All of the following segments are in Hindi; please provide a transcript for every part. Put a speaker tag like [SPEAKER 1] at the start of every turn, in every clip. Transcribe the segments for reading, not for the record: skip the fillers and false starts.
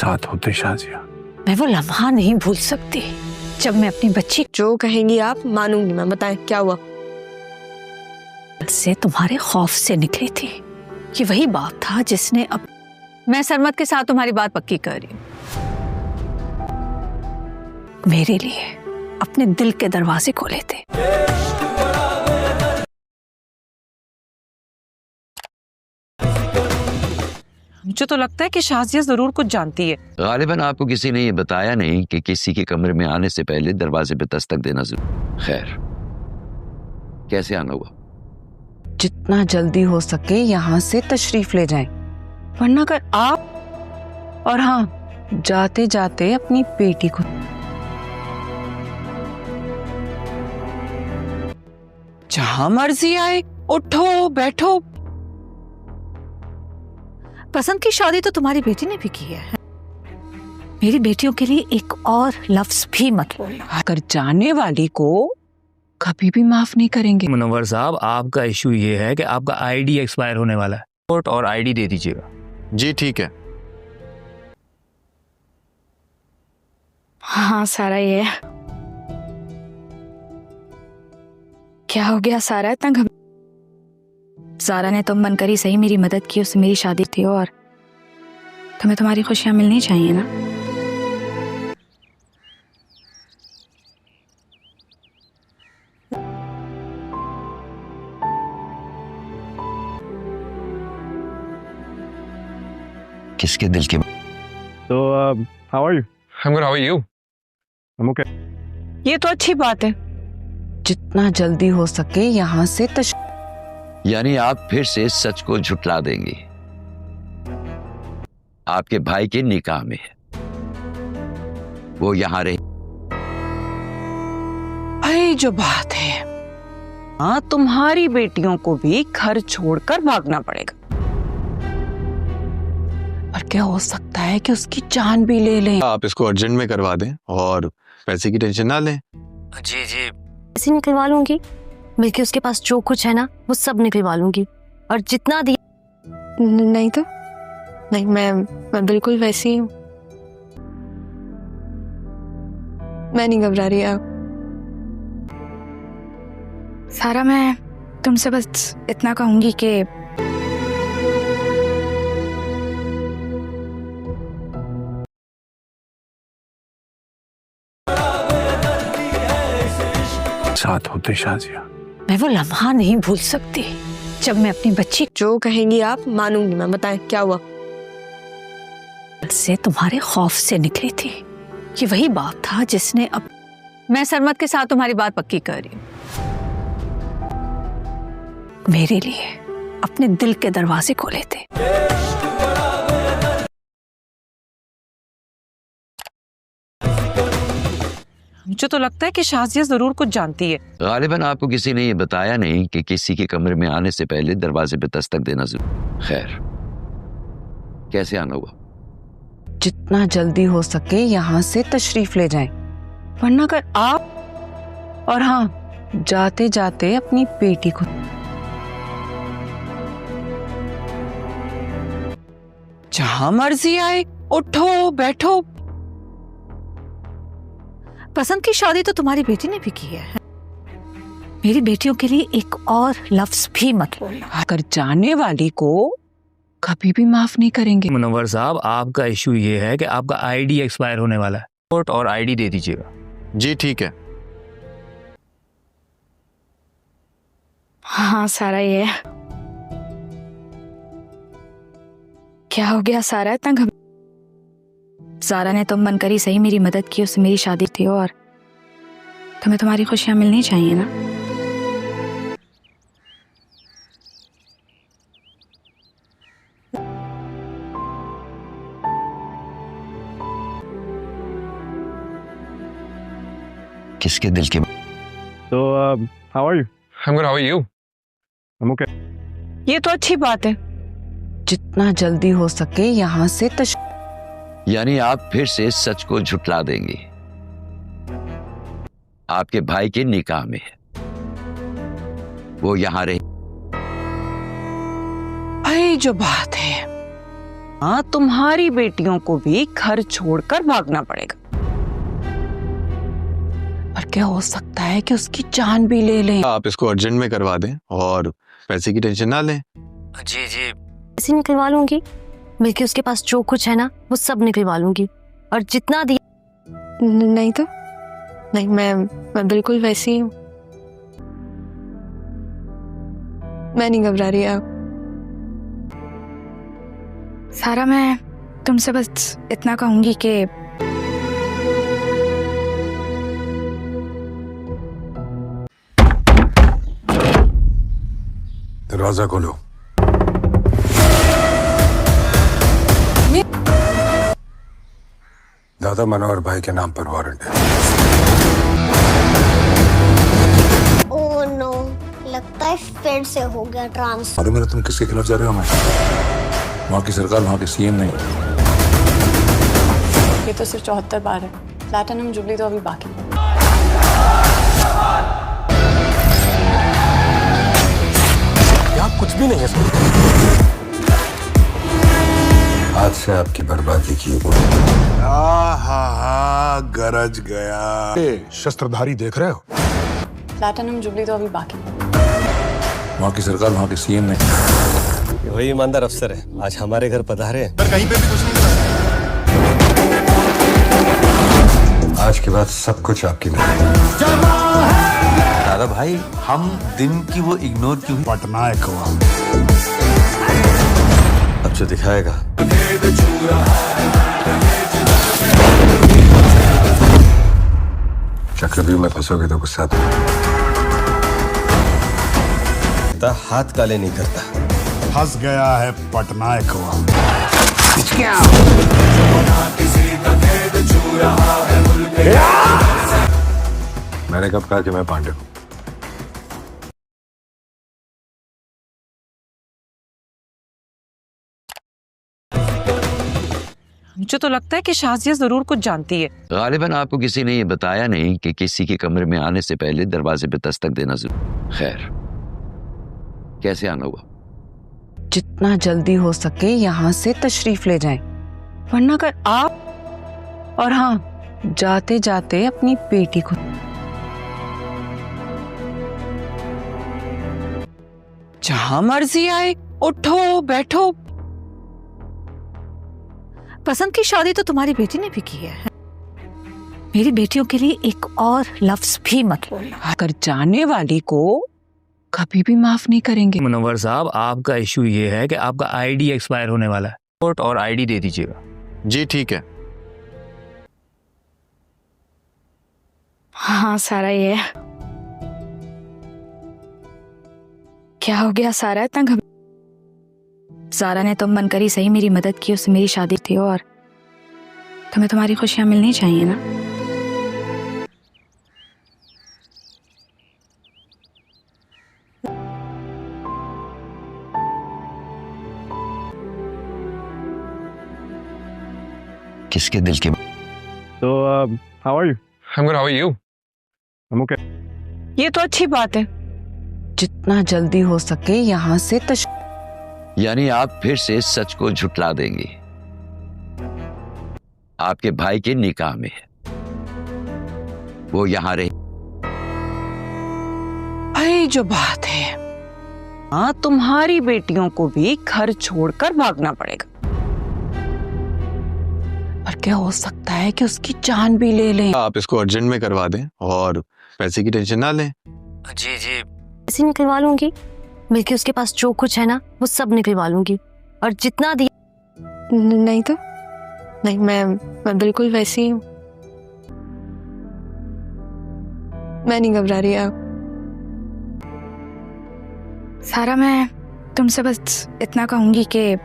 [SPEAKER 1] साथ होते शाजिया।
[SPEAKER 2] मैं वो लम्हा नहीं भूल सकती जब मैं अपनी बच्ची
[SPEAKER 3] जो कहेंगी आप मानूंगी मैं। बताएं क्या हुआ?
[SPEAKER 2] से तुम्हारे खौफ से निकली थी। ये वही बात था जिसने अब मैं सरमत के साथ तुम्हारी बात पक्की कर रही हूं। मेरे लिए अपने दिल के दरवाजे खोले थे।
[SPEAKER 4] मुझे तो लगता है कि शाजिया जरूर कुछ जानती है।
[SPEAKER 5] गालिबन आपको किसी ने ये बताया नहीं कि किसी के कमरे में आने से पहले दरवाजे पे दस्तक देना जरूर। खैर, कैसे आना हुआ?
[SPEAKER 6] जितना जल्दी हो सके यहाँ से तशरीफ ले जाएं, वरना अगर आप और हाँ जाते जाते अपनी बेटी को जहां मर्जी आए उठो बैठो।
[SPEAKER 2] पसंद की शादी तो तुम्हारी बेटी ने भी की है। मेरी बेटियों के लिए एक और लफ्ज भी मत बोलना।
[SPEAKER 6] अगर जाने वाली को कभी भी माफ नहीं करेंगे।
[SPEAKER 7] मुनव्वर साहब, आपका इशू ये है कि आपका आईडी एक्सपायर होने वाला है। पासपोर्ट और आईडी दे दीजिएगा।
[SPEAKER 1] जी ठीक है।
[SPEAKER 3] हाँ सारा, ये क्या हो गया सारा? इतना घबरा? सारा ने तो मन करी सही मेरी मदद की, उससे मेरी शादी थी और तुम्हें तुम्हारी खुशियां मिलनी चाहिए ना।
[SPEAKER 5] किसके दिल के?
[SPEAKER 1] तो how are you?
[SPEAKER 8] I'm good. How are you?
[SPEAKER 1] I'm okay.
[SPEAKER 6] ये तो अच्छी बात है। जितना जल्दी हो सके यहाँ से
[SPEAKER 5] यानी आप फिर से सच को झुटला देंगी। आपके भाई के निकाह में है, वो यहाँ रहे।
[SPEAKER 6] अरे जो बात है, हाँ तुम्हारी बेटियों को भी घर छोड़कर भागना पड़ेगा। और क्या हो सकता है कि उसकी जान भी ले लें।
[SPEAKER 1] आप इसको अर्जेंट में करवा दें और पैसे की टेंशन ना लें।
[SPEAKER 7] जी जी,
[SPEAKER 3] ऐसे निकलवा लूंगी, बल्कि उसके पास जो कुछ है ना वो सब निकलवा लूंगी। और जितना दिया नहीं तो नहीं, मैं बिल्कुल वैसी हूँ। मैं नहीं घबरा रही अब। सारा, मैं तुमसे बस इतना कहूंगी कि
[SPEAKER 1] साथ होते शाजिया।
[SPEAKER 2] मैं वो लम्हा नहीं भूल सकती जब मैं अपनी बच्ची
[SPEAKER 3] जो कहेंगी आप मानूंगी मैं। बताएं क्या हुआ?
[SPEAKER 2] से तुम्हारे खौफ से निकली थी। ये वही बात था जिसने अब मैं सरमत के साथ तुम्हारी बात पक्की कर रही हूं। मेरे लिए अपने दिल के दरवाजे खोले थे।
[SPEAKER 4] मुझे तो लगता है कि शाजिया जरूर कुछ जानती है।
[SPEAKER 5] गालिबन आपको किसी ने ये बताया नहीं कि किसी के कमरे में आने से पहले दरवाजे पे दस्तक देना जरूर। खैर, कैसे आना हुआ?
[SPEAKER 6] जितना जल्दी हो सके यहाँ से तशरीफ ले जाएं, वरना अगर आप और हाँ जाते जाते अपनी बेटी को जहां मर्जी आए उठो बैठो।
[SPEAKER 2] पसंद की शादी तो तुम्हारी बेटी ने भी की है। मेरी बेटियों के लिए एक और लफ्ज भी मत बोलना।
[SPEAKER 6] अगर जाने वाली को कभी भी माफ नहीं करेंगे।
[SPEAKER 7] मुनव्वर साहब, आपका इशू ये है कि आपका आईडी एक्सपायर होने वाला है। पासपोर्ट और आईडी दे दीजिएगा।
[SPEAKER 1] जी ठीक है।
[SPEAKER 3] हाँ सारा, ये क्या हो गया सारा? इतना घबरा? सारा ने तो मन करी सही मेरी मदद की, उससे मेरी शादी थी और तुम्हें तुम्हारी खुशियां मिलनी चाहिए ना।
[SPEAKER 5] किसके दिल के?
[SPEAKER 1] तो how are you?
[SPEAKER 8] I'm good. How are you?
[SPEAKER 1] I'm okay.
[SPEAKER 6] ये तो अच्छी बात है। जितना जल्दी हो सके यहाँ से
[SPEAKER 5] यानी आप फिर से सच को झुटला देंगी। आपके भाई के निकाह में है, वो यहाँ रहे।
[SPEAKER 6] अरे जो बात है, हाँ, तुम्हारी बेटियों को भी घर छोड़कर भागना पड़ेगा। और क्या हो सकता है कि उसकी जान भी ले लें।
[SPEAKER 1] आप इसको अर्जेंट में करवा दें और पैसे की टेंशन ना लें।
[SPEAKER 7] जी जी
[SPEAKER 9] पैसे निकलवा लूंगी, बल्कि उसके पास जो कुछ है ना वो सब निकलवा लूंगी, और जितना दिया।
[SPEAKER 3] नहीं तो नहीं, मैं बिल्कुल वैसी ही हूँ। मैं नहीं घबरा रही अब। सारा, मैं तुमसे बस इतना कहूंगी कि
[SPEAKER 10] दरवाजा खोलो। दादा मनोहर भाई के नाम पर वारंट है।
[SPEAKER 11] ओह नो, लगता है फिर से हो गया ट्रांसफर।
[SPEAKER 10] मालूम है तुम किसके खिलाफ जा रहे हो? मैं वहाँ की सरकार, वहाँ के सीएम नहीं।
[SPEAKER 3] ये तो सिर्फ 74 बार है। प्लैटिनम जुबली तो अभी बाकी है।
[SPEAKER 10] आप कुछ भी नहीं है सर। आज से आपकी बर्बादी की गरज गया। शस्त्रधारी देख रहे हो?
[SPEAKER 3] प्लैटिनम जुबली तो अभी बाकी है।
[SPEAKER 10] वहाँ की सरकार, वहाँ के सीएम नहीं।
[SPEAKER 12] वही ईमानदार अफसर है, आज हमारे घर पधारे हैं।
[SPEAKER 10] पर कहीं पे भी कुछ नहीं करा। आज के बाद सब कुछ आपकी नहीं।
[SPEAKER 12] दादा भाई, हम दिन की वो इग्नोर क्यों?
[SPEAKER 10] पटनायक हुआ
[SPEAKER 12] अब जो दिखाएगा।
[SPEAKER 10] चक्रव्यूह में फंसोगे तो गुस्सा आता।
[SPEAKER 12] हाथ काले नहीं करता।
[SPEAKER 10] फंस गया है पटनायक हुआ। मैंने कब कहा कि मैं पांडे हूँ?
[SPEAKER 4] मुझे तो लगता है कि शाजिया जरूर कुछ जानती है।
[SPEAKER 5] गालिबन आपको किसी ने ये बताया नहीं कि किसी के कमरे में आने से पहले दरवाजे पे दस्तक देना जरूर। खैर, कैसे आना हुआ?
[SPEAKER 6] जितना जल्दी हो सके यहाँ से तशरीफ ले जाएं, वरना अगर आप और हाँ, जाते जाते अपनी बेटी को। जहां मर्जी आए, उठो बैठो।
[SPEAKER 2] पसंद की शादी तो तुम्हारी बेटी ने भी की है। मेरी बेटियों के लिए एक और लफ्ज भी मत बोलना।
[SPEAKER 6] कर जाने वाली को कभी भी माफ नहीं करेंगे।
[SPEAKER 7] मुनव्वर साहब, आपका इशू ये है कि आपका आईडी एक्सपायर होने वाला है। पासपोर्ट और आईडी दे दीजिएगा।
[SPEAKER 1] जी ठीक है।
[SPEAKER 3] हाँ सारा, ये क्या हो गया सारा? इतना सारा ने तो मन करी सही मेरी मदद की, उससे मेरी शादी थी, और तुम्हें तुम्हारी खुशियां मिलनी चाहिए ना।
[SPEAKER 5] किसके दिल के?
[SPEAKER 8] So, how are you? I'm good. How are you? I'm okay.
[SPEAKER 6] ये तो अच्छी बात है। जितना जल्दी हो सके यहाँ से
[SPEAKER 5] यानी आप फिर से सच को झुटला देंगे। आपके भाई के निकाह में है, वो यहाँ रहे।
[SPEAKER 6] भाई जो बात है, हाँ, तुम्हारी बेटियों को भी घर छोड़कर भागना पड़ेगा। और क्या हो सकता है कि उसकी जान भी ले लें।
[SPEAKER 1] आप इसको अर्जेंट में करवा दें और पैसे की टेंशन ना लें।
[SPEAKER 7] जी जी
[SPEAKER 9] पैसे निकलवा लूंगी, बल्कि उसके पास जो कुछ है ना वो सब निकलवा लूंगी, और जितना दिया।
[SPEAKER 3] नहीं तो नहीं, मैं बिल्कुल वैसी ही हूँ। मैं नहीं घबरा रही अब। सारा, मैं तुमसे बस इतना कहूंगी कि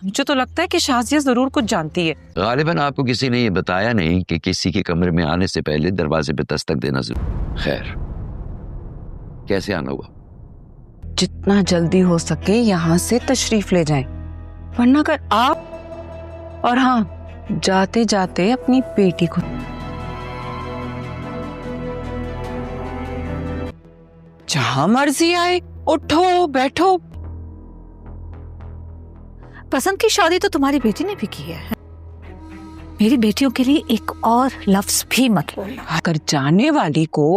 [SPEAKER 4] मुझे तो लगता है कि शाजिया जरूर कुछ जानती है।
[SPEAKER 5] गालिबन आपको किसी ने ये बताया नहीं कि किसी के कमरे में आने से पहले दरवाजे पे दस्तक देना जरूर। खैर, कैसे आना हुआ?
[SPEAKER 6] जितना जल्दी हो सके यहाँ से तशरीफ ले जाएं, वरना अगर आप और हाँ, जाते जाते अपनी बेटी को। जहां मर्जी आए उठो बैठो।
[SPEAKER 2] पसंद की शादी तो तुम्हारी बेटी ने भी की है। मेरी बेटियों के लिए एक और लफ्ज भी मत बोलना।
[SPEAKER 6] अगर जाने वाली को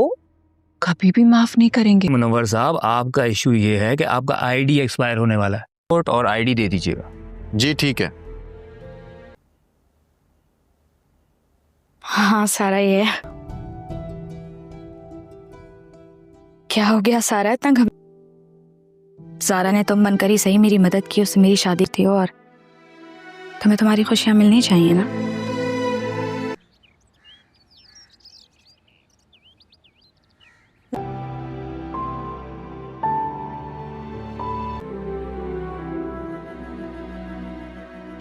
[SPEAKER 6] कभी भी माफ नहीं करेंगे।
[SPEAKER 7] मुनव्वर साहब, आपका इशू ये है कि आपका आईडी एक्सपायर होने वाला है। पासपोर्ट और आईडी दे दीजिएगा।
[SPEAKER 1] जी ठीक है।
[SPEAKER 3] हाँ सारा, ये क्या हो गया सारा, इतना सारा ने तो मन करी सही मेरी मदद की, उससे मेरी शादी थी और तुम्हें तुम्हारी खुशियां मिलनी चाहिए ना।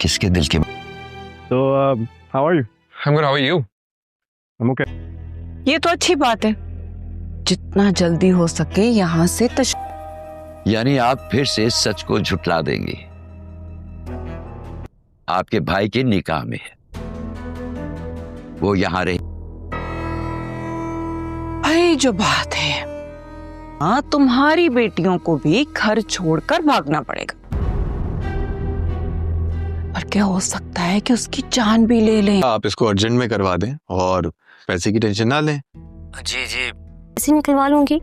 [SPEAKER 5] किसके दिल के
[SPEAKER 8] So, how are you? I'm good. How are you? I'm okay.
[SPEAKER 6] ये तो अच्छी बात है। जितना जल्दी हो सके यहाँ से
[SPEAKER 5] यानी आप फिर से सच को झुटला देंगे। आपके भाई के निकाह में है, वो यहाँ रहे।
[SPEAKER 6] अरे जो बात है, हाँ तुम्हारी बेटियों को भी घर छोड़कर भागना पड़ेगा। और क्या हो सकता है कि उसकी जान भी ले लें।
[SPEAKER 1] आप इसको अर्जेंट में करवा दें और पैसे की टेंशन ना लें।
[SPEAKER 7] जी जी,
[SPEAKER 9] पैसे निकलवा लूंगी,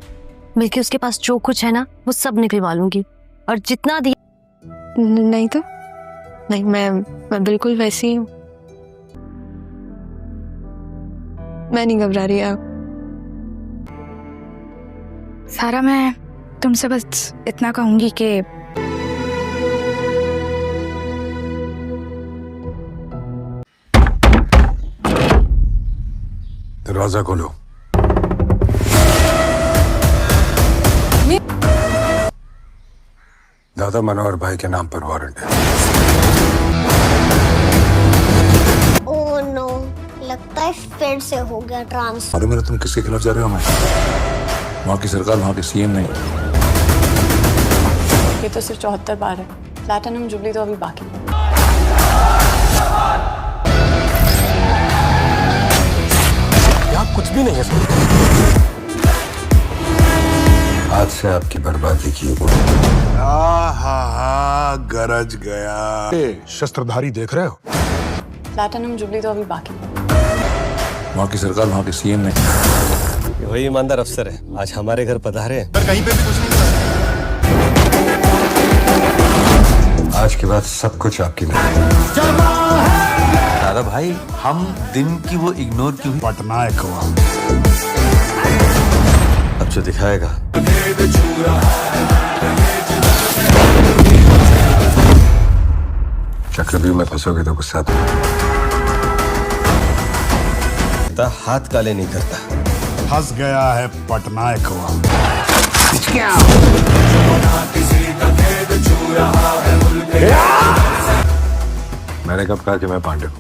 [SPEAKER 9] बल्कि उसके पास जो कुछ है ना वो सब निकलवा लूंगी। और जितना दिया
[SPEAKER 3] नहीं तो नहीं, मैं बिल्कुल वैसी हूँ। मैं नहीं घबरा रही अब। सारा, मैं तुमसे बस इतना कहूंगी कि
[SPEAKER 10] दरवाजा खोलो। दादा मनोहर भाई के नाम पर वारंट है।
[SPEAKER 11] ओह नो, लगता है फिर से हो गया ट्रांसफर।
[SPEAKER 10] मालूम है तुम किसके खिलाफ जा रहे हो? मैं वहाँ की सरकार, वहाँ के सीएम नहीं।
[SPEAKER 13] ये तो सिर्फ 74 बार है, प्लैटिनम जुबली तो अभी बाकी है।
[SPEAKER 10] कुछ भी नहीं है सर। आज से आपकी बर्बादी की गरज गया। शस्त्रधारी देख रहे हो?
[SPEAKER 13] प्लैटिनम जुबली तो अभी बाकी है।
[SPEAKER 10] वहाँ की सरकार, वहाँ के सीएम नहीं।
[SPEAKER 14] वही ईमानदार अफसर है, आज हमारे घर पधारे हैं।
[SPEAKER 10] पर कहीं पे भी कुछ नहीं। आज के बाद सब कुछ आपकी नहीं।
[SPEAKER 12] दादा भाई, हम दिन की वो इग्नोर क्यों?
[SPEAKER 10] पटनायक हुआ
[SPEAKER 14] अब जो दिखाएगा।
[SPEAKER 10] चक्रव्यूह में फंसोगे तो गुस्सा आता।
[SPEAKER 14] हाथ काले नहीं करता।
[SPEAKER 10] फंस गया है, पटनायक हुआ। मैंने कब कहा कि मैं पांडे हूँ?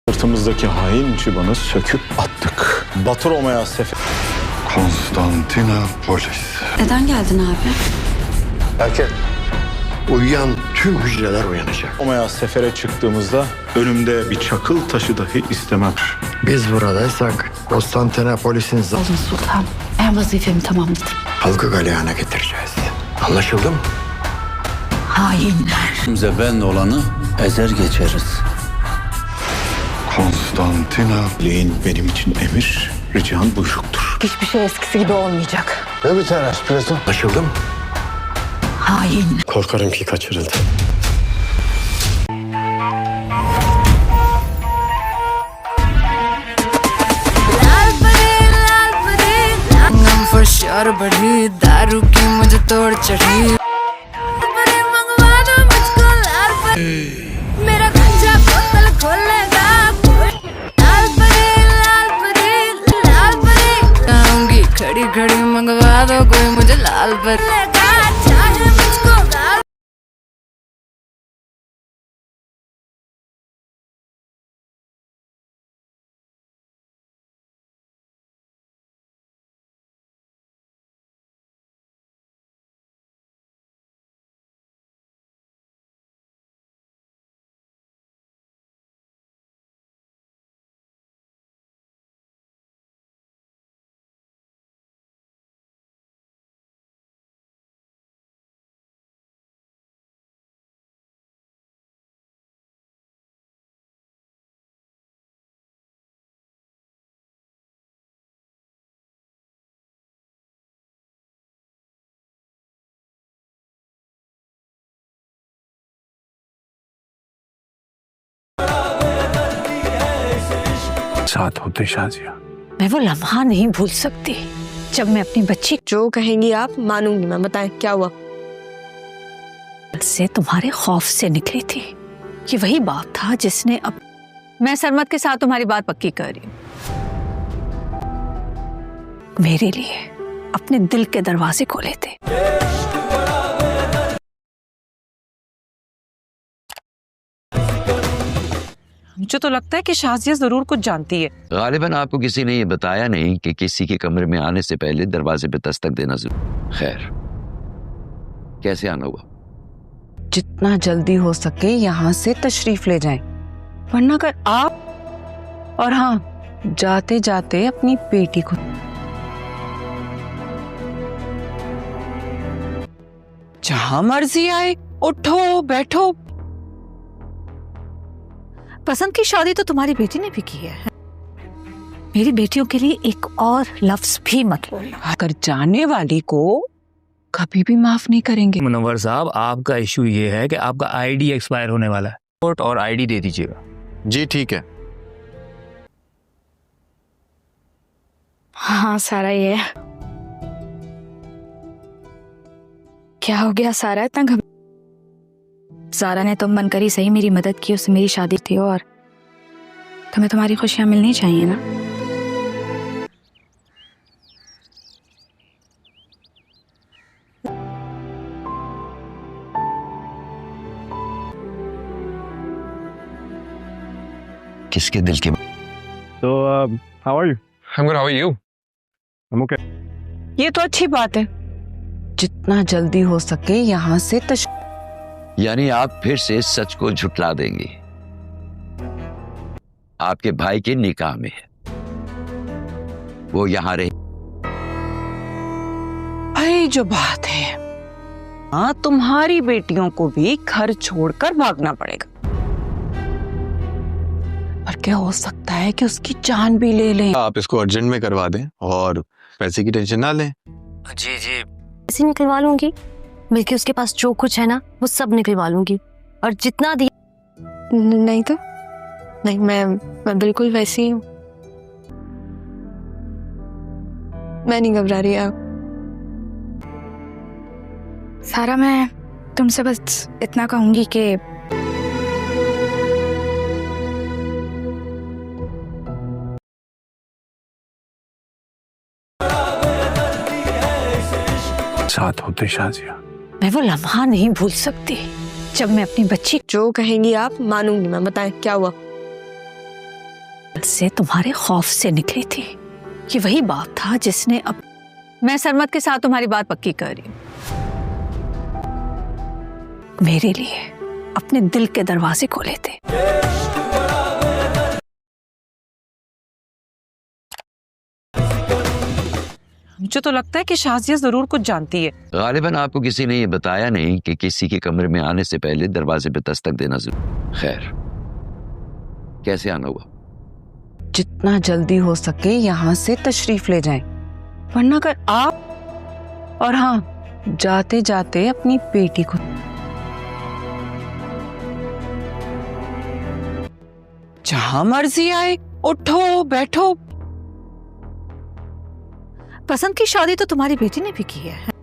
[SPEAKER 15] Sırtımızdaki hain çıbanı söküp attık. Batı Roma'ya sefer.
[SPEAKER 10] Konstantinopolis.
[SPEAKER 3] Neden geldin abi?
[SPEAKER 15] Erken. Uyuyan tüm hücreler uyanacak. Roma'ya sefere çıktığımızda önümde bir çakıl taşı dahi istemem.
[SPEAKER 16] Biz buradaysak Konstantinopolis'in
[SPEAKER 3] Olun sultan. Ben vazifemi tamamladım.
[SPEAKER 16] halkı galeyana getireceğiz. Anlaşıldı mı?
[SPEAKER 3] Hainler.
[SPEAKER 17] Zeben olanı ezer geçeriz.
[SPEAKER 15] Konstantinopolis'in benim için emir, rican buyruktur.
[SPEAKER 3] Hiçbir şey eskisi gibi olmayacak.
[SPEAKER 16] Ne biter espresso? Anlaşıldı mı?
[SPEAKER 3] Hain.
[SPEAKER 15] Korkarım ki kaçırıldı.
[SPEAKER 3] और बढ़ी, दारू की मुझे तोड़ चढ़ी। मंगवा दो मुझको लाल परी, मेरा कच्चा बोतल खोलेगा लाल परी, लाल परी, लाल परी। आऊंगी खड़ी खड़ी, मंगवा दो कोई मुझे लाल परी, चाहे मुझको लाल।
[SPEAKER 10] साथ होते शाजिया,
[SPEAKER 2] मैं वो लम्हा नहीं भूल सकती जब मैं अपनी बच्ची
[SPEAKER 9] जो कहेंगी आप मानूंगी मैं। बताएं क्या हुआ?
[SPEAKER 2] से तुम्हारे खौफ से निकली थी। ये वही बात था जिसने अब मैं सरमत के साथ तुम्हारी बात पक्की कर रही हूं। मेरे लिए अपने दिल के दरवाजे खोले थे।
[SPEAKER 4] मुझे तो लगता है कि शाजिया जरूर कुछ जानती है।
[SPEAKER 5] गालिबन आपको किसी ने ये बताया नहीं कि किसी के कमरे में आने से पहले दरवाजे पे दस्तक देना जरूर। खैर, कैसे आना हुआ?
[SPEAKER 6] जितना जल्दी हो सके यहाँ से तशरीफ ले जाएं, वरना अगर आप और हाँ जाते जाते अपनी बेटी को। जहां मर्जी आए, उठो बैठो।
[SPEAKER 2] पसंद की शादी तो तुम्हारी बेटी ने भी की है। मेरी बेटियों के लिए एक और लफ्ज भी मत बोलना।
[SPEAKER 6] अगर जाने वाली को कभी भी माफ नहीं करेंगे।
[SPEAKER 7] मुनव्वर साहब, आपका इशू ये है कि आपका आईडी एक्सपायर होने वाला है। पासपोर्ट और आईडी दे दीजिएगा।
[SPEAKER 1] जी ठीक है।
[SPEAKER 3] हाँ सारा, ये क्या हो गया सारा? इतना घबरा। सारा ने तो मन करी सही मेरी मदद की, उससे मेरी शादी थी और तुम्हें तुम्हारी खुशियां मिलनी चाहिए ना।
[SPEAKER 5] किसके दिल के?
[SPEAKER 8] So, how are you? I'm good. How are you? I'm okay.
[SPEAKER 6] ये तो अच्छी बात है। जितना जल्दी हो सके यहाँ से
[SPEAKER 5] यानी आप फिर से सच को झुटला देंगे। आपके भाई के निकाह में है, वो यहाँ रहे।
[SPEAKER 6] अरे जो बात है, हाँ तुम्हारी बेटियों को भी घर छोड़कर भागना पड़ेगा। और क्या हो सकता है कि उसकी जान भी ले लें।
[SPEAKER 1] आप इसको अर्जेंट में करवा दें और पैसे की टेंशन ना लें।
[SPEAKER 7] जी जी,
[SPEAKER 9] पैसे निकलवा लूंगी, बल्कि उसके पास जो कुछ है ना वो सब निकलवा लूंगी। और जितना दिया नहीं तो नहीं, मैं बिल्कुल वैसी ही हूँ। मैं नहीं घबरा रही आप।
[SPEAKER 3] सारा, मैं तुमसे बस इतना कहूंगी कि
[SPEAKER 10] साथ होते शाजिया,
[SPEAKER 2] मैं वो लम्हा नहीं भूल सकती जब मैं अपनी बच्ची
[SPEAKER 9] जो कहेंगी आप मानूंगी मैं। बताएं क्या हुआ?
[SPEAKER 2] से तुम्हारे खौफ से निकली थी। ये वही बात था जिसने अब मैं सरमत के साथ तुम्हारी बात पक्की कर रही हूं। मेरे लिए अपने दिल के दरवाजे खोले थे।
[SPEAKER 4] मुझे तो लगता है कि शाजिया जरूर कुछ जानती है।
[SPEAKER 5] गालिबन आपको किसी ने ये बताया नहीं कि किसी के कमरे में आने से पहले दरवाजे पे दस्तक देना जरूर। खैर, कैसे आना हुआ?
[SPEAKER 6] जितना जल्दी हो सके यहाँ से तशरीफ ले जाएं, वरना अगर आप और हाँ जाते जाते अपनी बेटी को। जहां मर्जी आए, उठो बैठो।
[SPEAKER 2] पसंद की शादी तो तुम्हारी बेटी ने भी की है।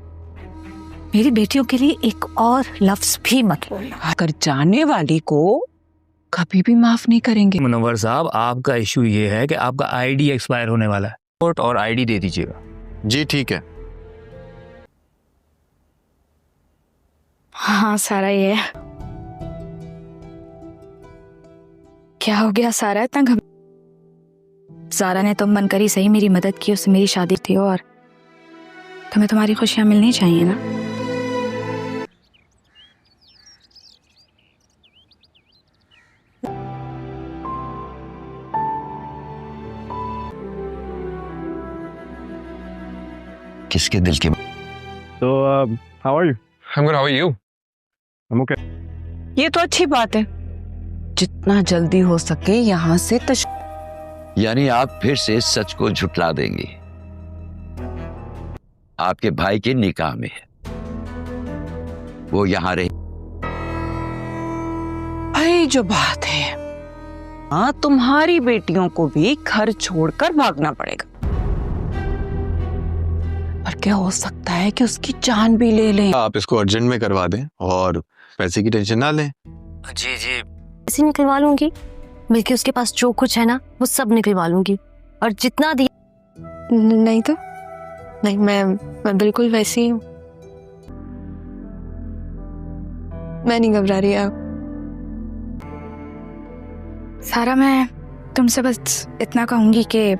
[SPEAKER 2] मेरी बेटियों के लिए एक और लफ्ज भी मत बोलना।
[SPEAKER 6] अगर जाने वाली को कभी भी माफ नहीं करेंगे।
[SPEAKER 7] मुनव्वर साहब, आपका इशू ये है कि आपका आईडी एक्सपायर होने वाला है। पासपोर्ट और आईडी दे दीजिएगा।
[SPEAKER 1] जी ठीक है।
[SPEAKER 9] हाँ सारा, ये क्या हो गया सारा, इतना सारा ने तो मन करी सही मेरी मदद की, उससे मेरी शादी थी और तुम्हें तुम्हारी खुशियां मिलनी चाहिए ना।
[SPEAKER 5] किसके दिल की?
[SPEAKER 8] So, how are you? I'm good. How are you? I'm okay.
[SPEAKER 6] ये तो अच्छी बात है। जितना जल्दी हो सके यहाँ से
[SPEAKER 5] यानी आप फिर से सच को झुटला देंगे। आपके भाई के निकाह में है, वो यहाँ रहे।
[SPEAKER 6] भाई जो बात है, हाँ तुम्हारी बेटियों को भी घर छोड़कर भागना पड़ेगा। पर क्या हो सकता है कि उसकी जान भी ले लें।
[SPEAKER 1] आप इसको अर्जेंट में करवा दें और पैसे की टेंशन ना लें।
[SPEAKER 7] जी जी,
[SPEAKER 9] ऐसे निकलवा लूंगी, बल्कि उसके पास जो कुछ है ना वो सब निकलवा लूंगी, और जितना दिया। नहीं तो नहीं, मैं बिल्कुल वैसी ही हूँ। मैं नहीं घबरा रही आप। सारा, मैं तुमसे बस इतना कहूंगी कि